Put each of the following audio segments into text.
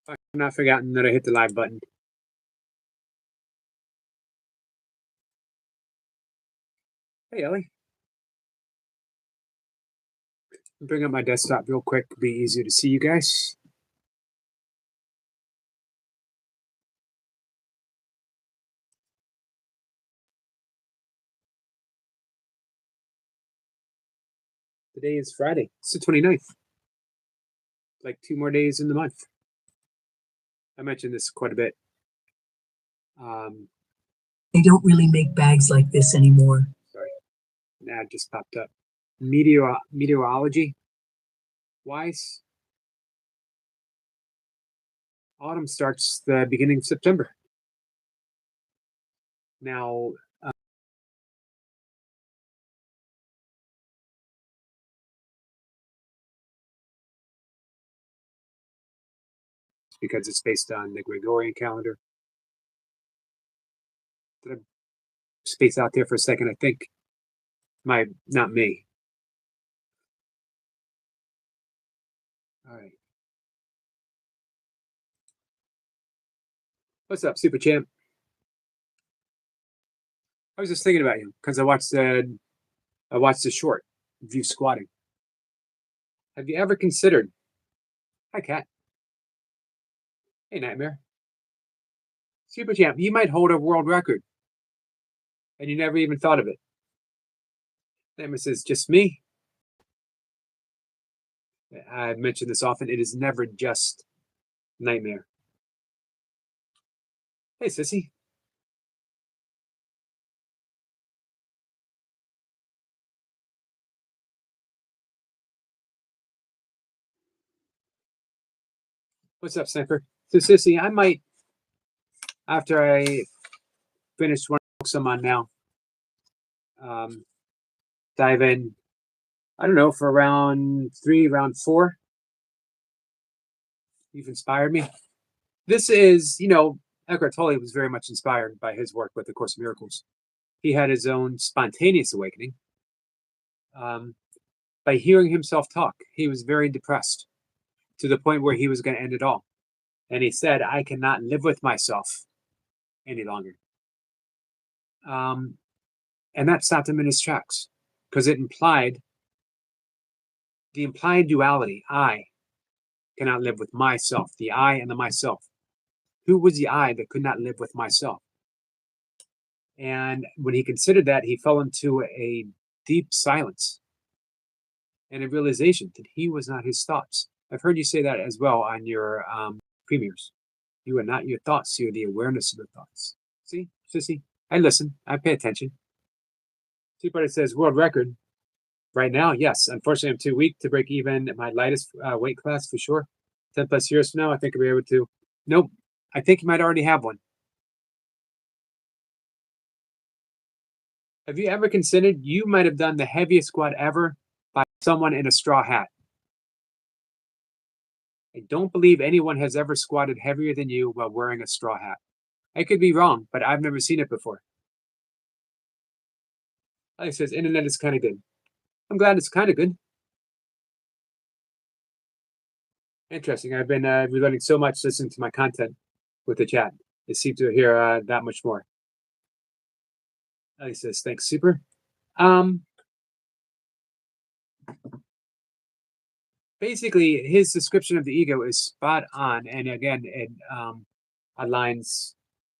I've not forgotten that I hit the live button. Hey, Ellie. Bring up my desktop real quick. Be easier to see you guys. Today is Friday. It's the 29th. Like 2 more days in the month. I mentioned this quite a bit. They don't really make bags like this anymore. Sorry. An ad just popped up. Meteorology wise, autumn starts the beginning of September. Now, because it's based on the Gregorian calendar. Did I space out there for a second? I think not me. All right. What's up, Super Champ? I was just thinking about you because I watched the short of you squatting. Have you ever considered? Hi, Cat. Hey, Nightmare. Super Champ, you might hold a world record, and you never even thought of it. Nightmare says, "Just me." I've mentioned this often. It is never just Nightmare. Hey, Sissy. What's up, Sniper? So, Sissy, I might, after I finish one book I'm on now, dive in, I don't know, for round 3, round 4. You've inspired me. This is, Eckhart Tolle was very much inspired by his work with the Course in Miracles. He had his own spontaneous awakening. By hearing himself talk, he was very depressed to the point where he was going to end it all. And he said, I cannot live with myself any longer. And that stopped him in his tracks because it implied the implied duality. I cannot live with myself, the I and the myself. Who was the I that could not live with myself? And when he considered that, he fell into a deep silence and a realization that he was not his thoughts. I've heard you say that as well on your premieres. You are not your thoughts, you're the awareness of the thoughts. See, Sissy? I listen, I pay attention. See, but it says world record. Right now, yes. Unfortunately, I'm too weak to break even at my lightest weight class for sure. 10 plus years from now, I think I'll be able to. Nope. I think you might already have one. Have you ever considered you might have done the heaviest squat ever by someone in a straw hat? I don't believe anyone has ever squatted heavier than you while wearing a straw hat. I could be wrong, but I've never seen it before. Like I says, internet is kind of good. I'm glad it's kind of good. Interesting. I've been relearning so much listening to my content with the chat. They seem to hear that much more. He says, thanks, Super. Basically, his description of the ego is spot on. And again, it aligns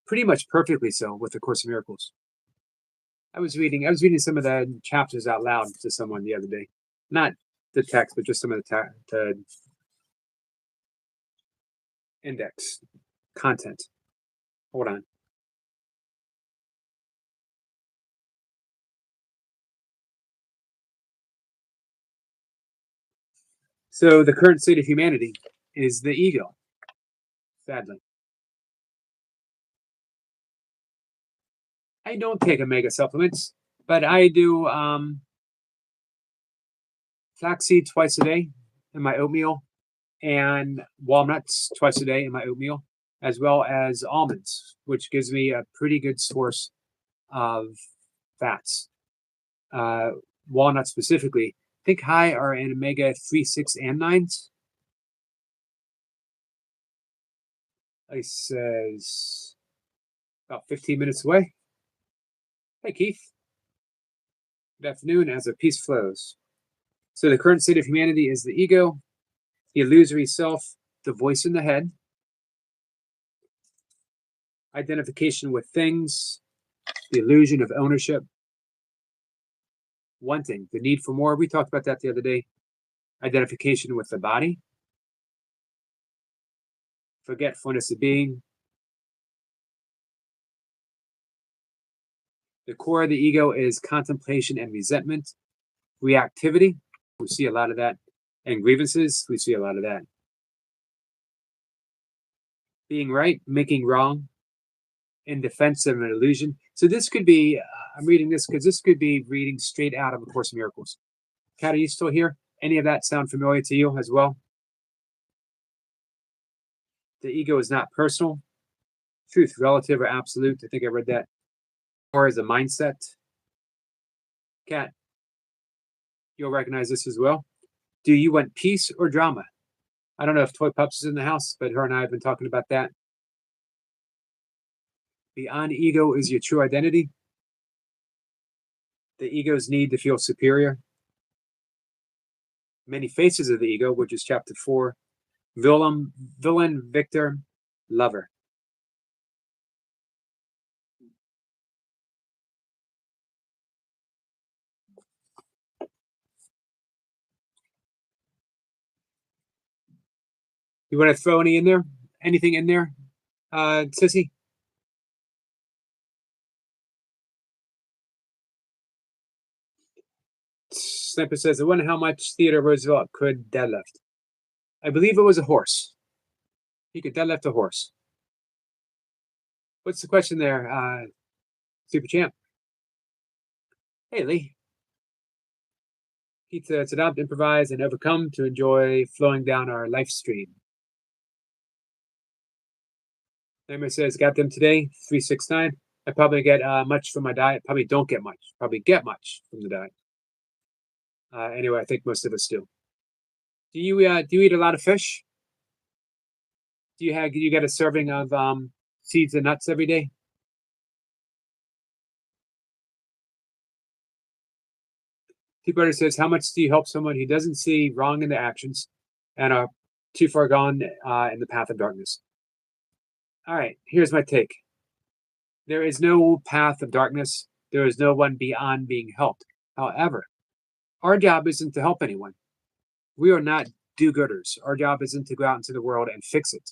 pretty much perfectly so with the Course in Miracles. I was reading some of the chapters out loud to someone the other day. Not the text, but just some of the index content. Hold on. So the current state of humanity is the ego, sadly. I don't take omega supplements, but I do flaxseed twice a day in my oatmeal and walnuts twice a day in my oatmeal, as well as almonds, which gives me a pretty good source of fats. Walnuts specifically, I think high are in omega 3, 6, and 9s. He says about 15 minutes away. Hey, Keith. Good afternoon. As the peace flows. So the current state of humanity is the ego, the illusory self, the voice in the head, identification with things, the illusion of ownership, wanting, the need for more. We talked about that the other day. Identification with the body, forgetfulness of being. The core of the ego is contemplation and resentment, reactivity. We see a lot of that. And grievances. We see a lot of that. Being right, making wrong, in defense of an illusion. So this could be, I'm reading this because this could be reading straight out of A Course in Miracles. Kat, are you still here? Any of that sound familiar to you as well? The ego is not personal. Truth, relative or absolute. I think I read that. Or as a mindset. Kat, you'll recognize this as well. Do you want peace or drama? I don't know if Toy Pups is in the house, but her and I have been talking about that. Beyond ego is your true identity. The ego's need to feel superior. Many faces of the ego, which is chapter 4. Villain, victor, lover. You want to throw any in there? Anything in there, Sissy? Sniper says, I wonder how much Theodore Roosevelt could deadlift. I believe it was a horse. He could deadlift a horse. What's the question there, Super Champ? Hey, Lee. Pizza, it's adopt, improvise, and overcome to enjoy flowing down our life stream. Sniper says, got them today, 369. I probably get much from my diet. Probably don't get much. Probably get much from the diet. Anyway, I think most of us do. Do you eat a lot of fish? Do you get a serving of seeds and nuts every day? T-Butter says, how much do you help someone who doesn't see wrong in their actions and are too far gone in the path of darkness? All right, here's my take. There is no path of darkness. There is no one beyond being helped. However, our job isn't to help anyone. We are not do-gooders. Our job isn't to go out into the world and fix it.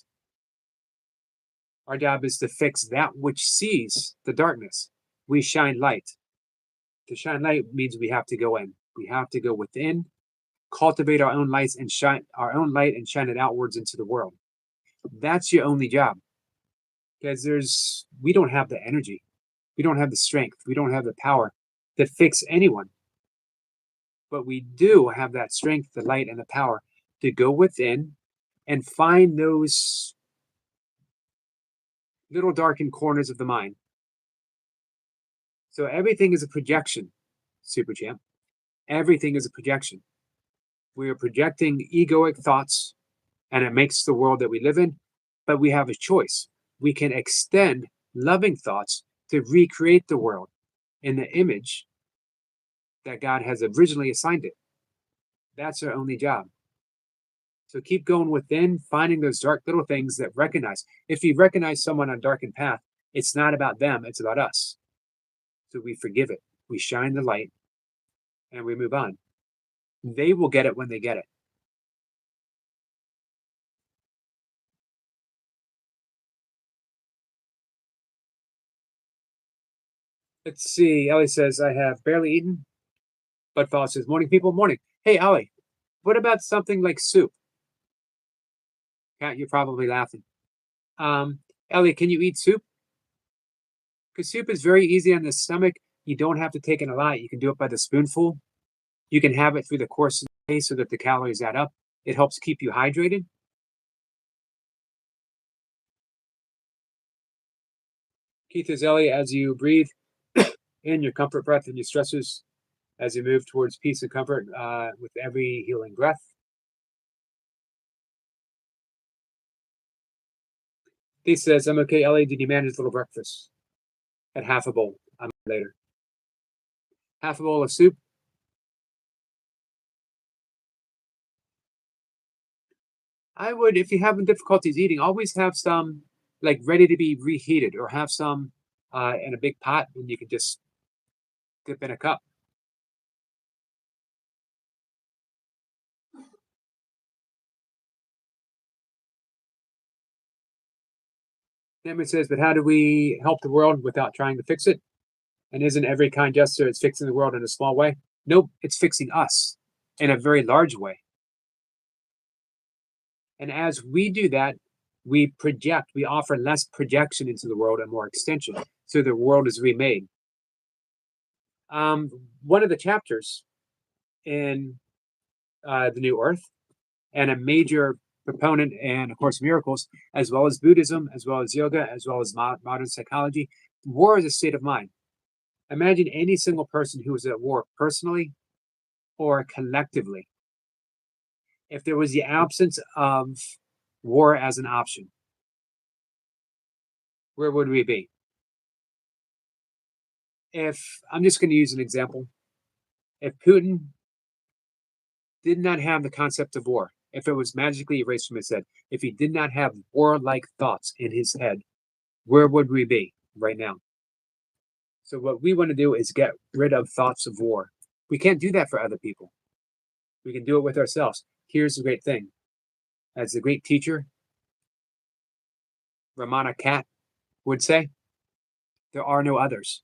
Our job is to fix that which sees the darkness. We shine light. To shine light means we have to go in. We have to go within, cultivate our own lights and shine our own light and shine it outwards into the world. That's your only job. Because we don't have the energy. We don't have the strength. We don't have the power to fix anyone. But we do have that strength, the light, and the power to go within and find those little darkened corners of the mind. So everything is a projection, Super Champ. Everything is a projection. We are projecting egoic thoughts, and it makes the world that we live in, but we have a choice. We can extend loving thoughts to recreate the world in the image that God has originally assigned it. That's our only job. So keep going within, finding those dark little things that recognize. If you recognize someone on a darkened path, it's not about them, it's about us. So we forgive it. We shine the light and we move on. They will get it when they get it. Let's see. Ellie says, I have barely eaten. Bud Fall says, morning, people. Morning. Hey, Ellie, what about something like soup? Kat, you're probably laughing. Ellie, can you eat soup? Because soup is very easy on the stomach. You don't have to take in a lot. You can do it by the spoonful. You can have it through the course of the day so that the calories add up. It helps keep you hydrated. Keith is Ellie, as you breathe in your comfort breath and your stresses, as you move towards peace and comfort with every healing breath. He says, I'm okay, Ellie. Did you manage a little breakfast? At half a bowl. I'm later. Half a bowl of soup. I would, if you're having difficulties eating, always have some like ready to be reheated, or have some in a big pot, and you can just dip in a cup. Cameron says, but how do we help the world without trying to fix it? And isn't every kind gesture it's fixing the world in a small way? Nope, it's fixing us in a very large way. And as we do that, we project, we offer less projection into the world and more extension. So the world is remade. One of the chapters in the New Earth, and a major proponent in A Course in Miracles, as well as Buddhism, as well as yoga, as well as modern psychology, war is a state of mind. Imagine any single person who was at war personally or collectively. If there was the absence of war as an option, where would we be? If I'm just going to use an example, if Putin did not have the concept of war, if it was magically erased from his head, if he did not have warlike thoughts in his head, where would we be right now? So what we want to do is get rid of thoughts of war. We can't do that for other people. We can do it with ourselves. Here's the great thing. As the great teacher, Ramana Kat, would say, there are no others.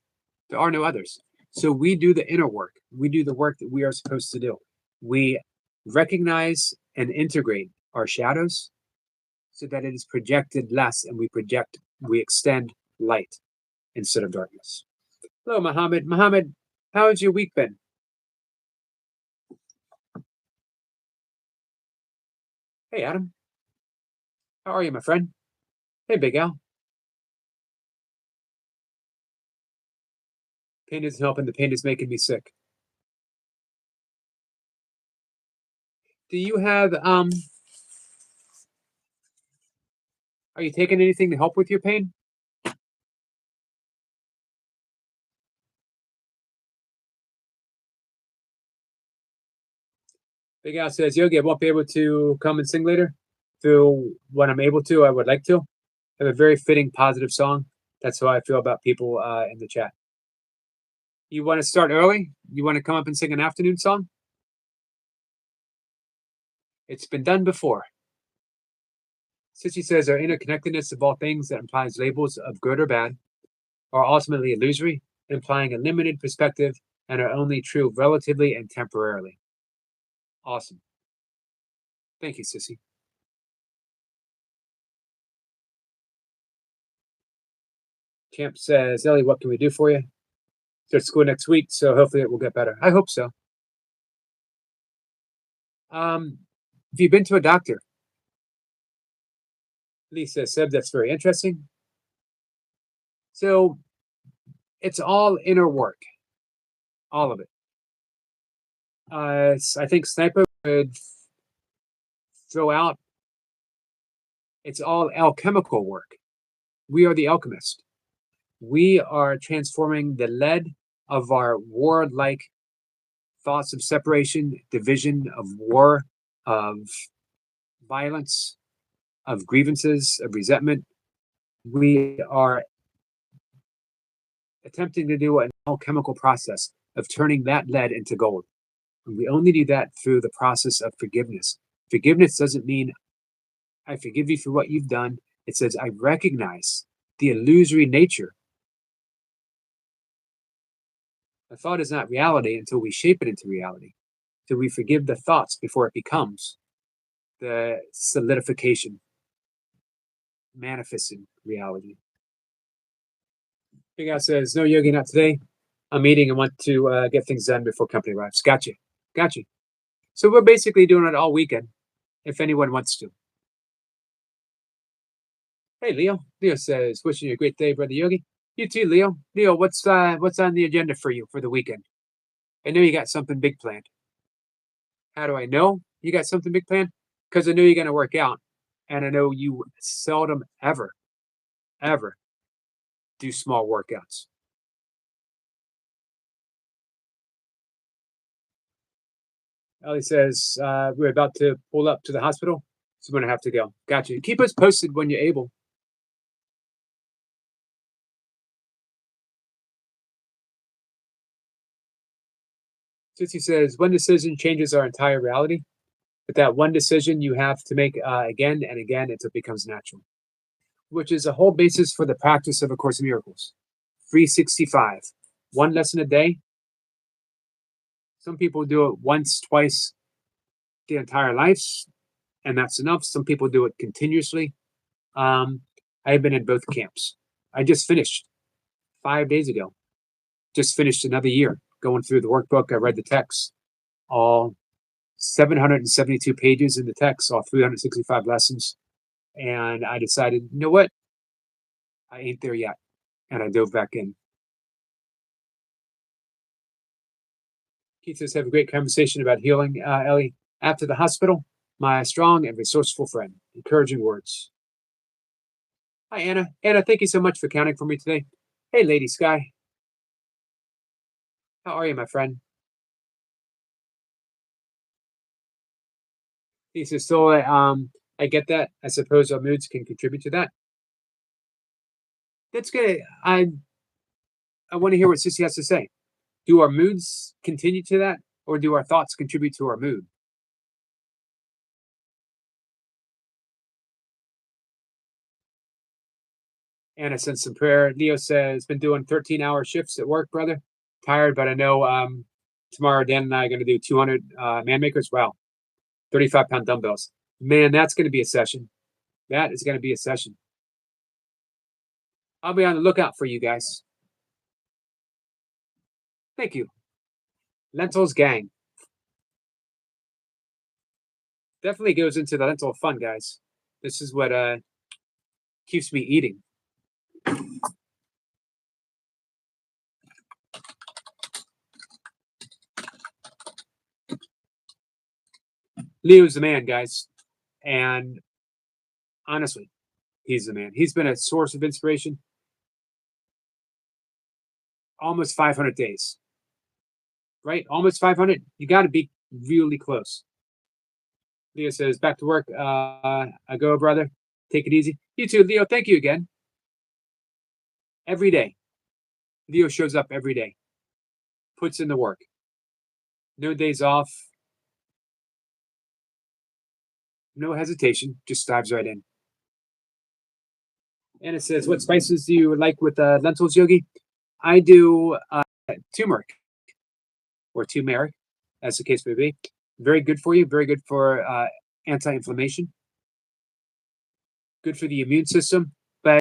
There are no others. So we do the inner work. We do the work that we are supposed to do. We recognize and integrate our shadows so that it is projected less, and we extend light instead of darkness. Hello, Mohammed. Mohammed, how has your week been? Hey, Adam. How are you, my friend? Hey, Big Al. Pain isn't helping. The pain is making me sick. Do you have are you taking anything to help with your pain? Big Al says, Yogi, I won't be able to come and sing later. So when I'm able to, I would like to. I have a very fitting, positive song. That's how I feel about people in the chat. You want to start early? You want to come up and sing an afternoon song? It's been done before. Sissy says, our interconnectedness of all things that implies labels of good or bad are ultimately illusory, implying a limited perspective, and are only true relatively and temporarily. Awesome. Thank you, Sissy. Champ says, Ellie, what can we do for you? Start school next week, so hopefully it will get better. I hope so. Have you been to a doctor? Lisa said, that's very interesting. So it's all inner work, all of it. I think Sniper would throw out, it's all alchemical work. We are the alchemist. We are transforming the lead of our war-like thoughts of separation, division, of war, of violence, of grievances, of resentment. We are attempting to do an alchemical process of turning that lead into gold. And we only do that through the process of forgiveness. Forgiveness doesn't mean I forgive you for what you've done. It says I recognize the illusory nature. A thought is not reality until we shape it into reality. Till we forgive the thoughts before it becomes the solidification, manifesting reality. Big Al says, no yogi, not today. I'm eating and want to get things done before company arrives. Gotcha. Gotcha. So we're basically doing it all weekend, if anyone wants to. Hey, Leo. Leo says, wishing you a great day, Brother Yogi. You too, Leo. Leo, what's on the agenda for you for the weekend? I know you got something big planned. How do I know you got something big planned? Because I know you're going to work out, and I know you seldom ever ever do small workouts. Ellie says, we're about to pull up to the hospital, so we're going to have to go. Gotcha. Keep us posted when you're able. Sissy says, one decision changes our entire reality, but that one decision you have to make again and again until it becomes natural, which is a whole basis for the practice of A Course in Miracles. 365, one lesson a day. Some people do it once, twice, the entire life, and that's enough. Some people do it continuously. I have been in both camps. I just finished 5 days ago. Just finished another year going through the workbook. I read the text, all 772 pages in the text, all 365 lessons. And I decided, you know what? I ain't there yet. And I dove back in. Keith says, have a great conversation about healing, Ellie. After the hospital, my strong and resourceful friend. Encouraging words. Hi, Anna. Anna, thank you so much for counting for me today. Hey, Lady Sky. How are you, my friend? He says, so I get that. I suppose our moods can contribute to that. That's good. I want to hear what Sissy has to say. Do our moods continue to that, or do our thoughts contribute to our mood? Anna sends some prayer. Leo says, been doing 13-hour shifts at work, brother. Tired, but I know tomorrow Dan and I are going to do 200 man makers. Wow. 35-pound dumbbells. Man, that's going to be a session. That is going to be a session. I'll be on the lookout for you guys. Thank you. Lentils gang. Definitely goes into the lentil fun, guys. This is what keeps me eating. Leo's the man, guys. And honestly, he's the man. He's been a source of inspiration. Almost 500 days. Right? Almost 500. You got to be really close. Leo says, back to work. I go, brother. Take it easy. You too, Leo. Thank you again. Every day. Leo shows up every day. Puts in the work. No days off. No hesitation. Just dives right in. And it says, what spices do you like with lentils, Yogi? I do turmeric or turmeric, as the case may be. Very good for you. Very good for anti-inflammation. Good for the immune system. But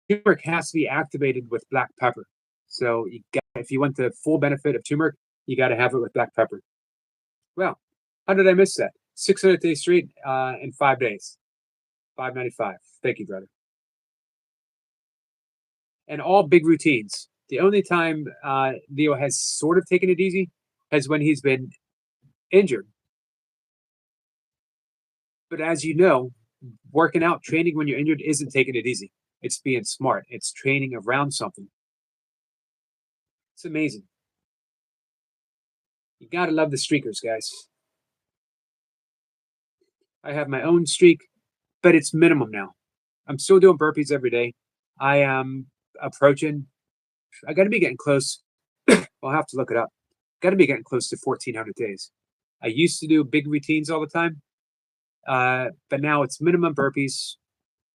turmeric has to be activated with black pepper. So if you want the full benefit of turmeric, you got to have it with black pepper. Well, how did I miss that? 600 days straight in 5 days. 595. Thank you, brother. And all big routines. The only time Leo has sort of taken it easy is when he's been injured. But as you know, working out, training when you're injured isn't taking it easy. It's being smart. It's training around something. It's amazing. You gotta love the streakers, guys. I have my own streak, but it's minimum now. I'm still doing burpees every day. I am approaching. I got to be getting close. I'll have to look it up. Got to be getting close to 1,400 days. I used to do big routines all the time, but now it's minimum burpees,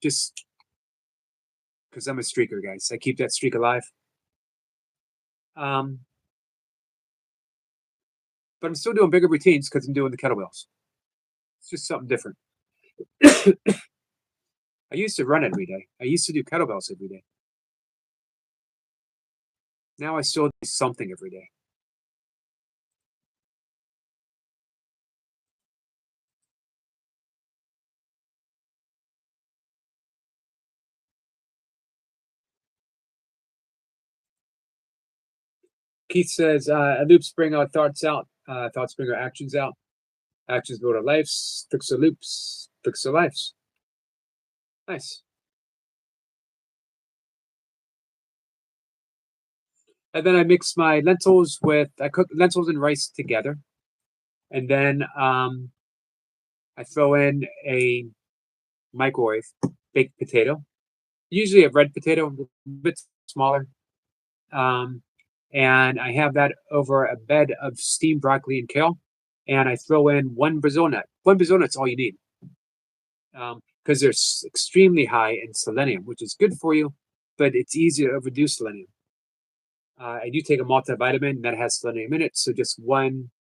just because I'm a streaker, guys. I keep that streak alive. But I'm still doing bigger routines because I'm doing the kettlebells. It's just something different. I used to run every day. I used to do kettlebells every day. Now I still do something every day. Keith says, loops bring our thoughts out. Thoughts bring our actions out. Actions build our lives. Fix our loops. Fix our lives. Nice. And then I mix my lentils I cook lentils and rice together. And then I throw in a microwave baked potato, usually a red potato, a bit smaller. Um, and I have that over a bed of steamed broccoli and kale. And I throw in one Brazil nut. One Brazil nut's all you need, because they're extremely high in selenium, which is good for you, but it's easy to overdo selenium. I do take a multivitamin that has selenium in it, so just one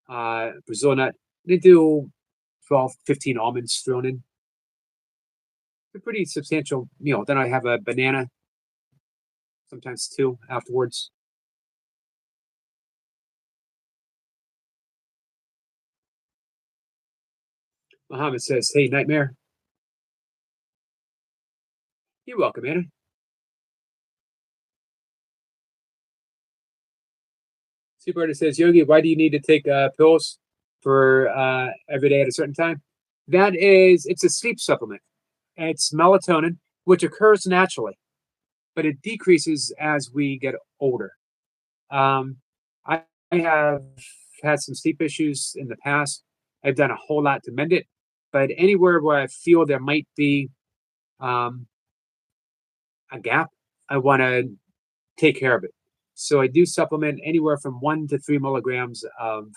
Brazil nut. They do 12, 15 almonds thrown in. It's a pretty substantial meal. Then I have a banana, sometimes two afterwards. Muhammad says, "Hey, Nightmare." You're welcome, Anna. Super Artist says, "Yogi, why do you need to take pills for every day at a certain time?" It's a sleep supplement. It's melatonin, which occurs naturally, but it decreases as we get older. Um, I, I have had some sleep issues in the past. I've done a whole lot to mend it, but anywhere where I feel there might be um, a gap, I want to take care of it. So I do supplement anywhere from 1 to 3 milligrams of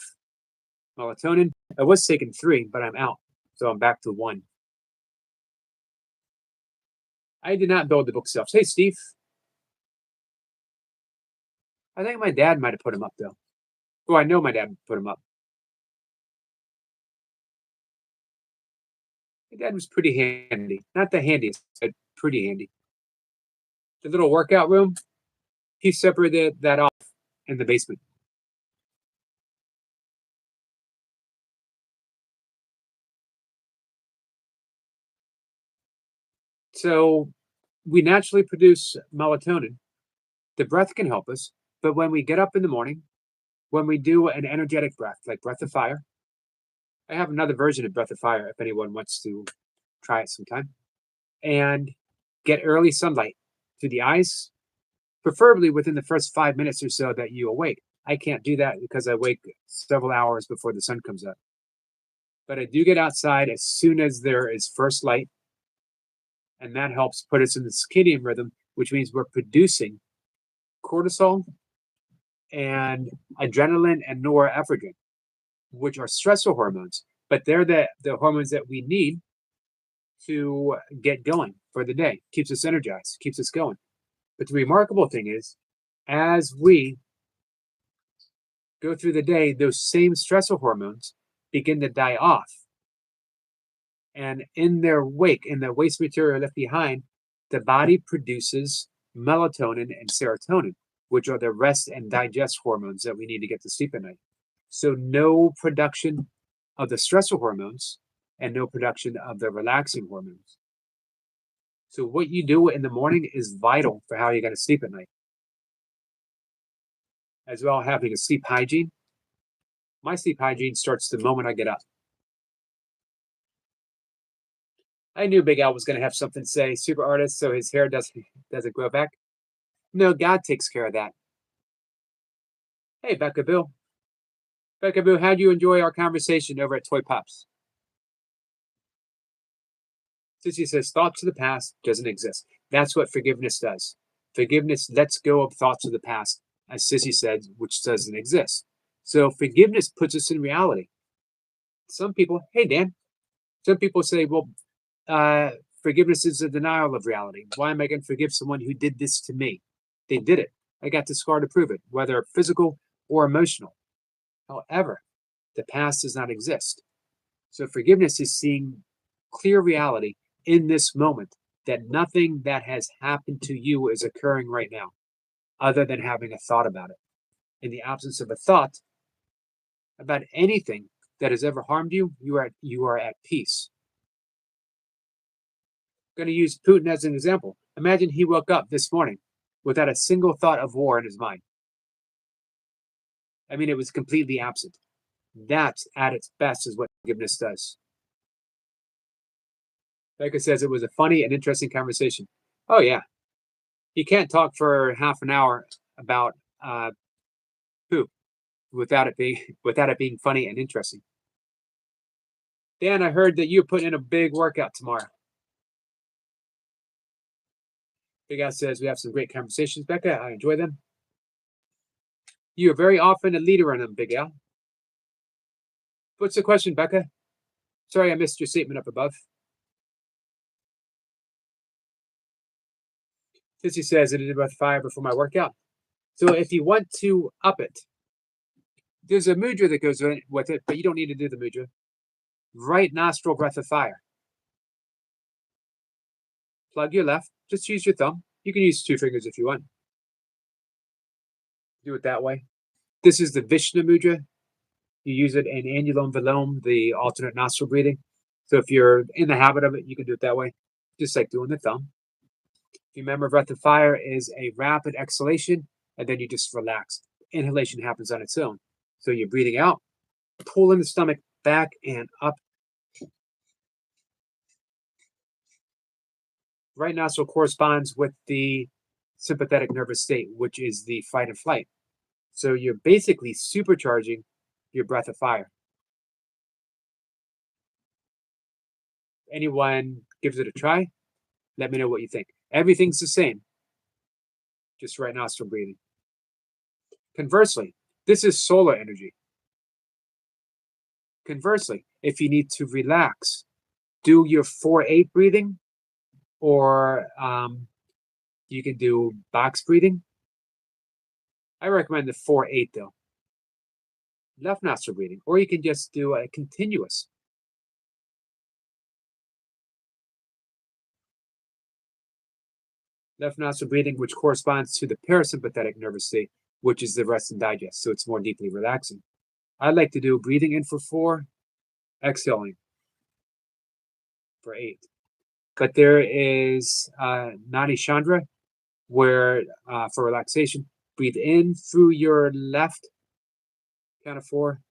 melatonin. I was taking 3, but I'm out, so I'm back to 1. I did not build the bookshelves. Hey, Steve. I think my dad might have put them up though. Oh, I know my dad put them up. My dad was pretty handy. Not the handiest, but pretty handy. The little workout room, he separated that off in the basement. So we naturally produce melatonin. The breath can help us, but when we get up in the morning, when we do an energetic breath, like breath of fire, I have another version of breath of fire if anyone wants to try it sometime, and get early sunlight to the eyes, preferably within the first 5 minutes or so that you awake. I can't do that because I wake several hours before the sun comes up. But I do get outside as soon as there is first light, and that helps put us in the circadian rhythm, which means we're producing cortisol and adrenaline and norepinephrine, which are stressor hormones, but they're the hormones that we need to get going for the day, keeps us energized, keeps us going. But the remarkable thing is, as we go through the day, those same stressor hormones begin to die off. And in their wake, in the waste material left behind, the body produces melatonin and serotonin, which are the rest and digest hormones that we need to get to sleep at night. So, no production of the stressor hormones and no production of the relaxing hormones. So, what you do in the morning is vital for how you're going to sleep at night. As well, having a sleep hygiene. My sleep hygiene starts the moment I get up. I knew Big Al was going to have something to say. Super artist, so his hair doesn't grow back. No, God takes care of that. Hey, Becca Boo. Becca Boo, how'd you enjoy our conversation over at Toy Pops? Sissy says, thoughts of the past doesn't exist. That's what forgiveness does. Forgiveness lets go of thoughts of the past, as Sissy said, which doesn't exist. So forgiveness puts us in reality. Some people, hey, Dan, some people say, well, forgiveness is a denial of reality. Why am I going to forgive someone who did this to me? They did it. I got the scar to prove it, whether physical or emotional. However, the past does not exist. So forgiveness is seeing clear reality in this moment, that nothing that has happened to you is occurring right now, other than having a thought about it. In the absence of a thought about anything that has ever harmed you, you are at peace. I'm going to use Putin as an example. Imagine he woke up this morning without a single thought of war in his mind. I mean, it was completely absent. That, at its best, is what forgiveness does. Becca says it was a funny and interesting conversation. Oh, yeah. You can't talk for half an hour about poop without it being funny and interesting. Dan, I heard that you're putting in a big workout tomorrow. Big Al says we have some great conversations, Becca. I enjoy them. You are very often a leader in them, Big Al. What's the question, Becca? Sorry, I missed your statement up above. Sissy says I did about 5 before my workout. So if you want to up it, there's a mudra that goes with it, but you don't need to do the mudra. Right nostril breath of fire. Plug your left. Just use your thumb. You can use 2 fingers if you want. Do it that way. This is the Vishnu mudra. You use it in Anulom Vilom, the alternate nostril breathing. So if you're in the habit of it, you can do it that way, just like doing the thumb. If you remember, breath of fire is a rapid exhalation, and then you just relax. Inhalation happens on its own. So you're breathing out, pull in the stomach, back and up. Right nostril corresponds with the sympathetic nervous state, which is the fight and flight. So you're basically supercharging your breath of fire. Anyone gives it a try, let me know what you think. Everything's the same, just right nostril breathing. Conversely, this is solar energy. Conversely, if you need to relax, do your 4-8 breathing, or you can do box breathing. I recommend the 4-8 though. Left nostril breathing, or you can just do a continuous. Left nostril breathing, which corresponds to the parasympathetic nervous state, which is the rest and digest, so it's more deeply relaxing. I like to do breathing in for 4, exhaling for 8. But there is Nadi Chandra, where for relaxation, breathe in through your left, count of 4.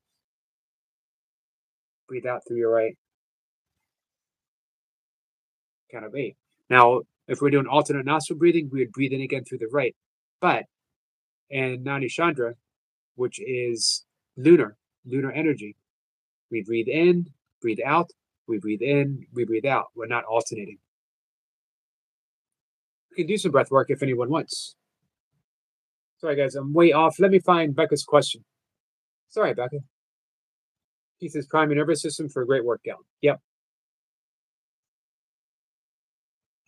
Breathe out through your right, count of 8. Now, if we're doing alternate nostril breathing, we would breathe in again through the right. But in Nadi Chandra, which is lunar energy, we breathe in, breathe out, we breathe in, we breathe out. We're not alternating. We can do some breath work if anyone wants. Sorry, guys, I'm way off. Let me find Becca's question. Sorry, Becca. He says, prime your nervous system for a great workout. Yep.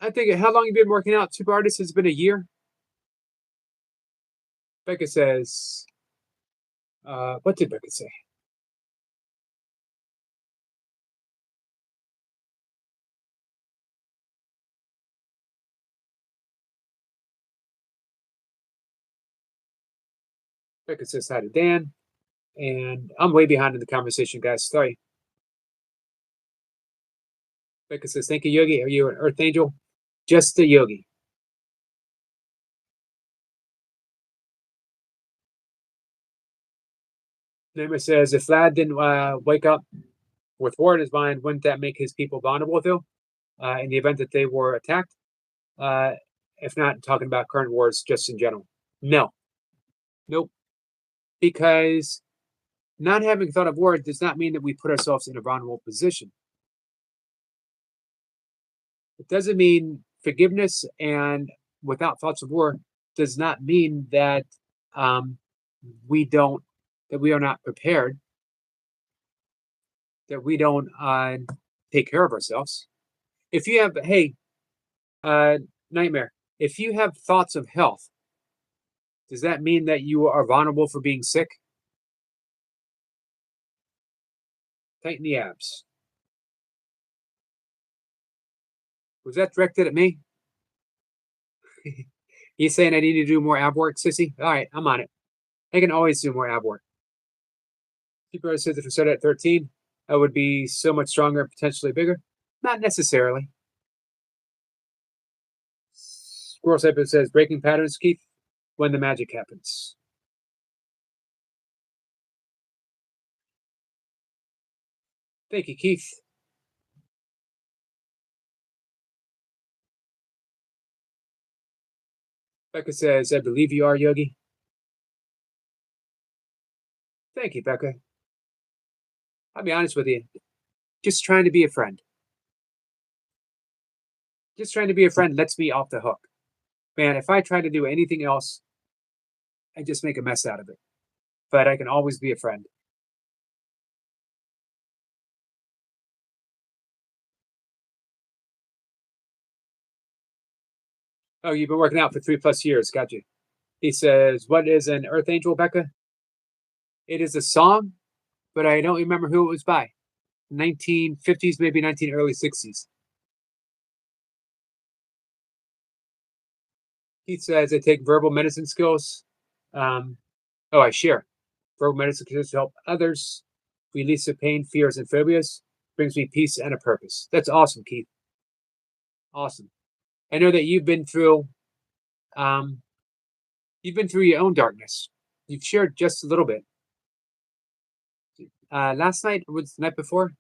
I think, how long have you been working out? Super Artist has been a year. Becca says, what did Becca say? Becca says hi to Dan. And I'm way behind in the conversation, guys. Sorry. Becca says, thank you, Yogi. Are you an Earth Angel? Just a yogi. Namer says, if Vlad didn't wake up with war in his mind, wouldn't that make his people vulnerable, though, in the event that they were attacked? If not talking about current wars, just in general. No. Nope. Because not having thought of war does not mean that we put ourselves in a vulnerable position. It doesn't mean forgiveness and without thoughts of war does not mean that we are not prepared, that we don't take care of ourselves. If you have, hey, Nightmare, if you have thoughts of health, does that mean that you are vulnerable for being sick? Tighten the abs. Was that directed at me? You saying I need to do more ab work, Sissy? All right, I'm on it. I can always do more ab work. People said that if I started at 13, I would be so much stronger, potentially bigger. Not necessarily. Squirrel Cypher says, breaking patterns, Keith, when the magic happens. Thank you, Keith. Becca says, I believe you are, Yogi. Thank you, Becca. I'll be honest with you. Just trying to be a friend. Just trying to be a friend lets me off the hook. Man, if I try to do anything else, I just make a mess out of it. But I can always be a friend. Oh, you've been working out for 3+ years. Got you. He says, "What is an Earth Angel, Becca?" It is a song, but I don't remember who it was by. 1950s, maybe 19 early 60s. He says, "I take verbal medicine skills. Um, I share verbal medicine skills to help others release the pain, fears, and phobias. Brings me peace and a purpose." That's awesome, Keith. Awesome. I know that um, you've been through your own darkness. You've shared just a little bit. Last night was the night before.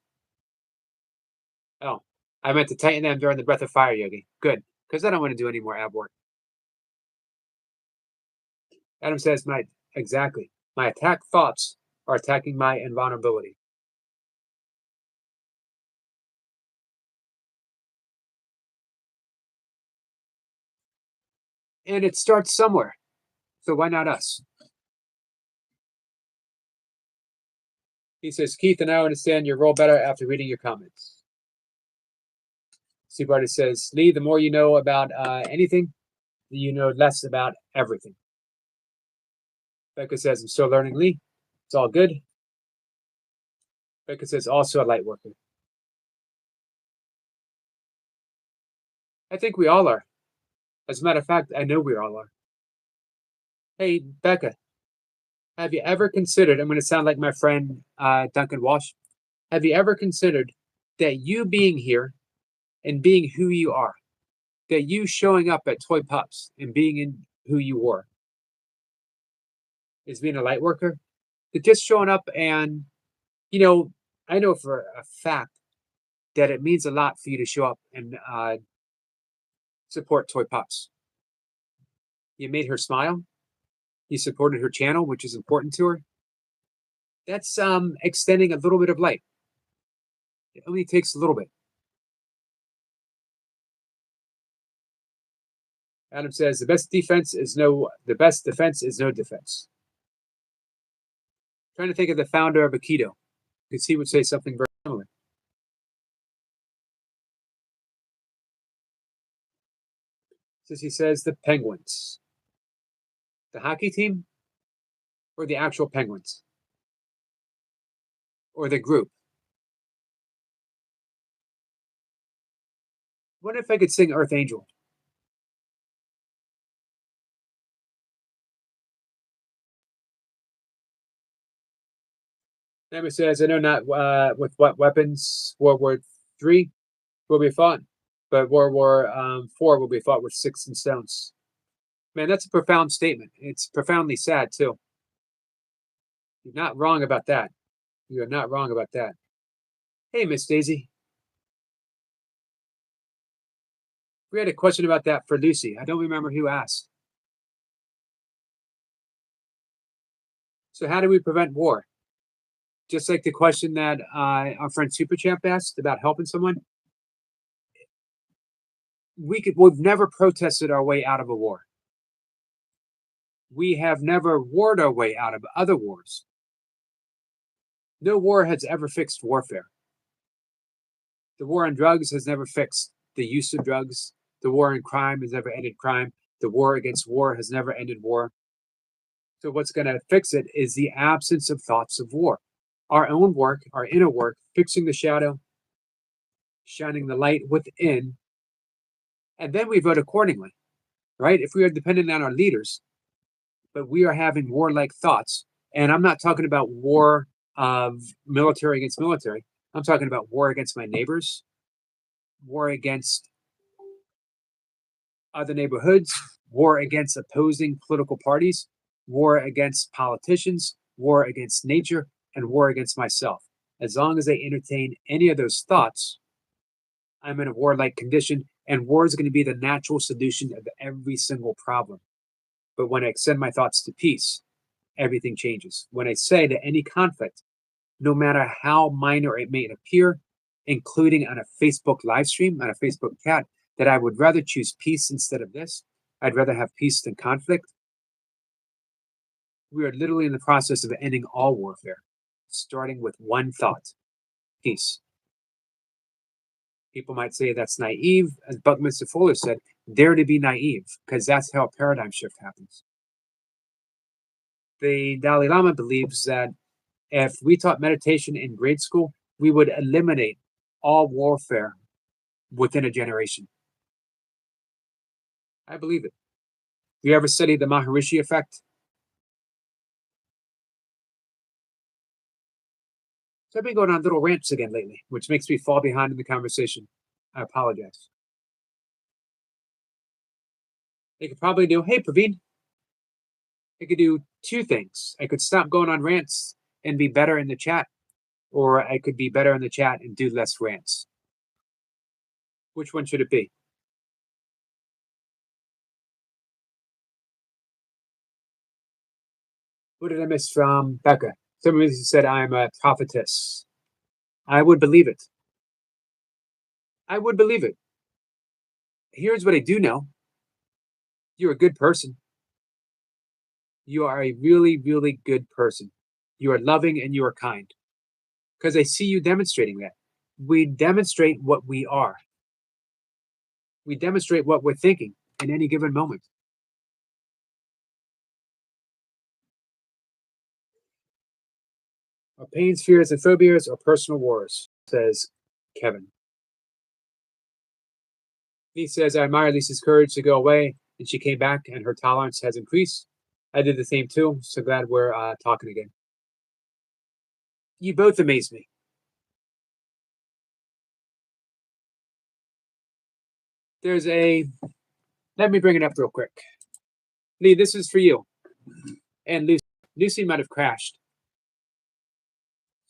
Oh, I meant to tighten them during the breath of fire, Yogi. Good, because I don't want to do any more ab work. Adam says, "My exactly. My attack thoughts are attacking my invulnerability." And it starts somewhere. So why not us? He says, "Keith and I understand your role better after reading your comments." Steve Artist says, "Lee, the more you know about anything, you know less about everything." Becca says, "I'm still learning, Lee. It's all good." Becca says, "Also a light worker." I think we all are. As a matter of fact, I know we all are. Hey, Becca, have you ever considered? I'm going to sound like my friend Duncan Walsh. Have you ever considered that you being here and being who you are, that you showing up at Toy Pups and being in who you were, is being a light worker? That just showing up and, you know, I know for a fact that it means a lot for you to show up and support Toy Pups. You made her smile. You supported her channel, which is important to her. That's extending a little bit of light. It only takes a little bit. Adam says the best defense is no defense. Trying to think of the founder of Aikido, because he would say something very similar. He says the Penguins, the hockey team, or the actual Penguins, or the group. What if I could sing Earth Angel? Nemo says, "I know not with what weapons World War III will be fought, but World War IV will be fought with sticks and stones." Man, that's a profound statement. It's profoundly sad too. You're not wrong about that. You are not wrong about that. Hey, Miss Daisy. We had a question about that for Lucy. I don't remember who asked. So, how do we prevent war? Just like the question that our friend Super Champ asked about helping someone. We've never protested our way out of a war. We have never warred our way out of other wars. No war has ever fixed warfare. The war on drugs has never fixed the use of drugs. The war on crime has never ended crime. The war against war has never ended war. So what's going to fix it is the absence of thoughts of war. Our own work, our inner work, fixing the shadow, shining the light within, and then we vote accordingly, right? If we are dependent on our leaders, but we are having warlike thoughts, and I'm not talking about war of military against military. I'm talking about war against my neighbors, war against other neighborhoods, war against opposing political parties, war against politicians, war against nature, and war against myself. As long as I entertain any of those thoughts, I'm in a warlike condition, and war is going to be the natural solution of every single problem. But when I extend my thoughts to peace, everything changes. When I say that any conflict, no matter how minor it may appear, including on a Facebook live stream, on a Facebook chat, that I would rather choose peace instead of this. I'd rather have peace than conflict. We are literally in the process of ending all warfare, starting with one thought: peace. People might say that's naive. As Buckminster Fuller said, dare to be naive, because that's how a paradigm shift happens. The Dalai Lama believes that if we taught meditation in grade school, we would eliminate all warfare within a generation. I believe it. You ever studied the Maharishi effect? So I've been going on little rants again lately, which makes me fall behind in the conversation. I apologize. They could probably do, hey, Praveen, I could do two things. I could stop going on rants and be better in the chat, or I could be better in the chat and do less rants. Which one should it be? What did I miss from Becca? Somebody said I'm a prophetess. I would believe it. I would believe it. Here's what I do know. You're a good person. You are a really, really good person. You are loving and you are kind. Because I see you demonstrating that. We demonstrate what we are. We demonstrate what we're thinking in any given moment. Our pains, fears, and phobias are personal wars, says Kevin. He says, I admire Lisa's courage to go away, and she came back, and her tolerance has increased. I did the same too, so glad we're talking again. You both amaze me. There's a, let me bring it up real quick. Lee, this is for you. And Lucy might have crashed.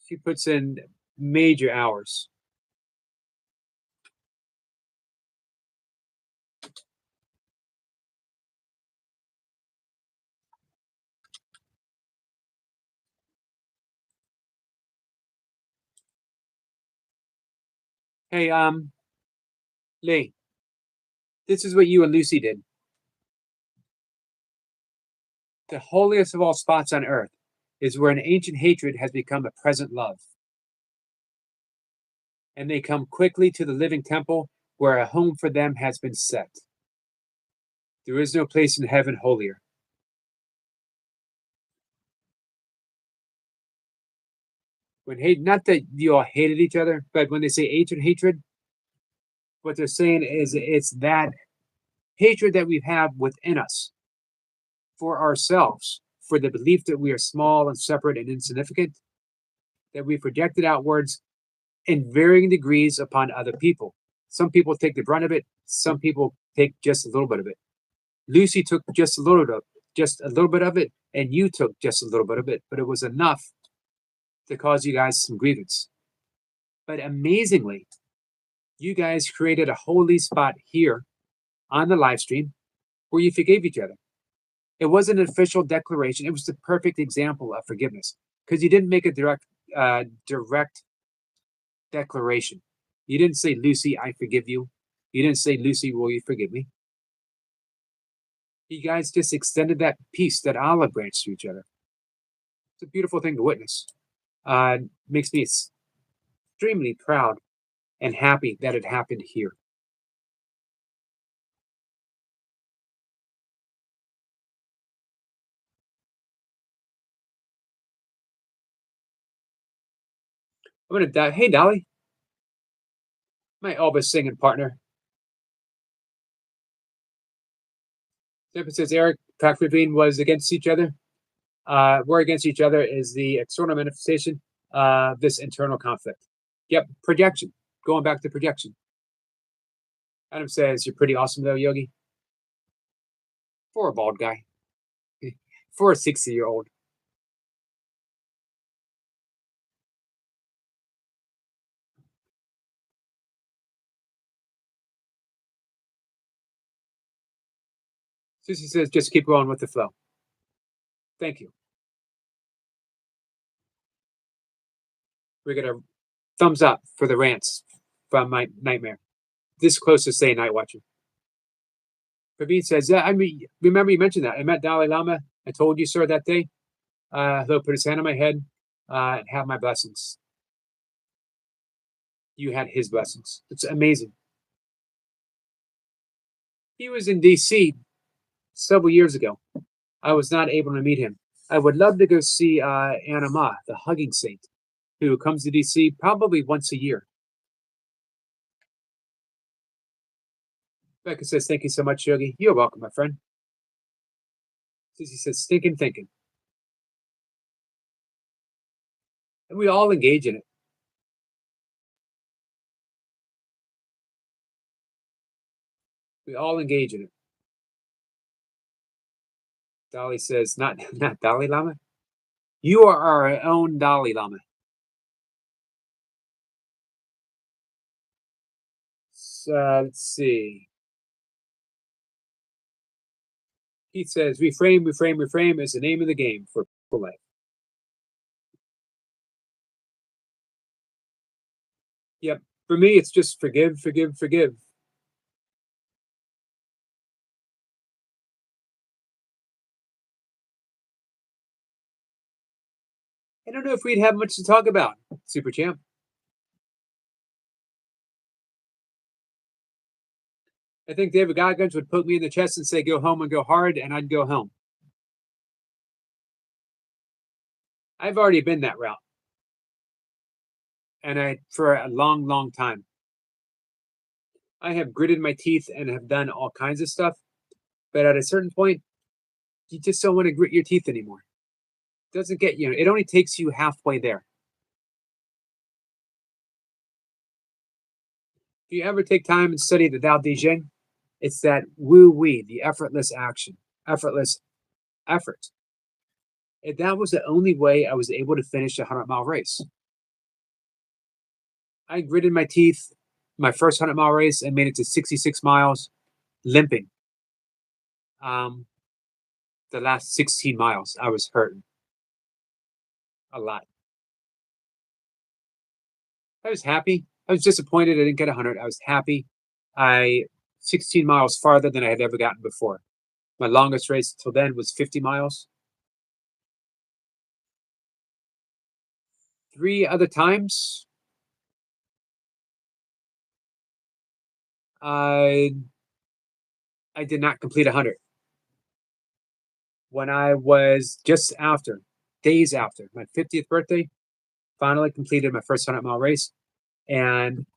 She puts in major hours. Hey, Lee, this is what you and Lucy did. The holiest of all spots on earth is where an ancient hatred has become a present love. And they come quickly to the living temple where a home for them has been set. There is no place in heaven holier. When hate, not that you all hated each other, but when they say ancient hatred, what they're saying is it's that hatred that we have within us for ourselves, for the belief that we are small and separate and insignificant, that we projected outwards in varying degrees upon other people. Some people take the brunt of it, some people take just a little bit of it. Lucy took just a little bit of it, and you took just a little bit of it, but it was enough to cause you guys some grievance. But amazingly, you guys created a holy spot here on the live stream where you forgave each other. It wasn't an official declaration. It was the perfect example of forgiveness because you didn't make a direct declaration. You didn't say, Lucy, I forgive you. You didn't say, Lucy, will you forgive me? You guys just extended that peace, that olive branch to each other. It's a beautiful thing to witness. Makes me extremely proud and happy that it happened here. I'm gonna die. Hey, Dolly, my Elvis singing partner. Sample says Eric Packravine was against each other. We're against each other is the external manifestation of this internal conflict. Yep, projection. Going back to projection. Adam says, you're pretty awesome though, Yogi. For a bald guy. For a 60-year-old. Susie says, just keep going with the flow. Thank you. We're gonna thumbs up for the rants from my nightmare. This close to saying night watching. Praveen says, yeah, I mean, remember you mentioned that. I met Dalai Lama. I told you, sir, that day. He'll put his hand on my head and have my blessings. You had his blessings. It's amazing. He was in DC several years ago. I was not able to meet him. I would love to go see Anna Ma, the hugging saint, who comes to DC probably once a year. Becca says, thank you so much, Yogi. You're welcome, my friend. Sissy says, stinking thinking. And we all engage in it. We all engage in it. Dolly says, not Dalai Lama. You are our own Dalai Lama. So, let's see. He says, reframe is the name of the game for life. Yep. For me, it's just forgive. I don't know if we'd have much to talk about, Super Champ. I think David Goggins would put me in the chest and say, go home and go hard, and I'd go home. I've already been that route. And for a long, long time. I have gritted my teeth and have done all kinds of stuff. But at a certain point, you just don't want to grit your teeth anymore. It doesn't get you. It only takes you halfway there. If you ever take time and study the Tao Te Ching, it's that wu-wei, the effortless action, effortless effort. And that was the only way I was able to finish a 100-mile race. I gritted my teeth my first 100-mile race and made it to 66 miles, limping. The last 16 miles, I was hurting a lot. I was happy. I was disappointed I didn't get 100. I was happy. 16 miles farther than I had ever gotten before. My longest race till then was 50 miles. 3 other times, I did not complete 100. When I was just after, days after my 50th birthday, finally completed my first 100-mile race. And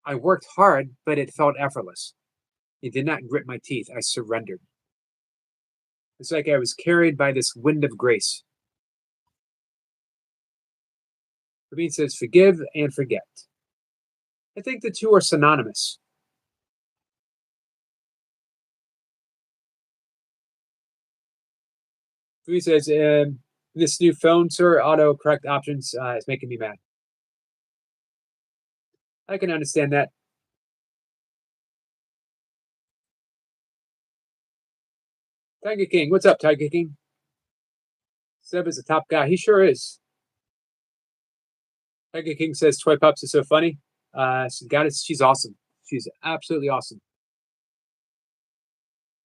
I worked hard, but it felt effortless. It did not grit my teeth. I surrendered. It's like I was carried by this wind of grace. Rabin says, forgive and forget. I think the two are synonymous. Rabin says, this new phone, sir, auto-correct options is making me mad. I can understand that. Tiger King, what's up, Tiger King? Seb is a top guy. He sure is. Tiger King says, Toy Pups is so funny. She's awesome. She's absolutely awesome.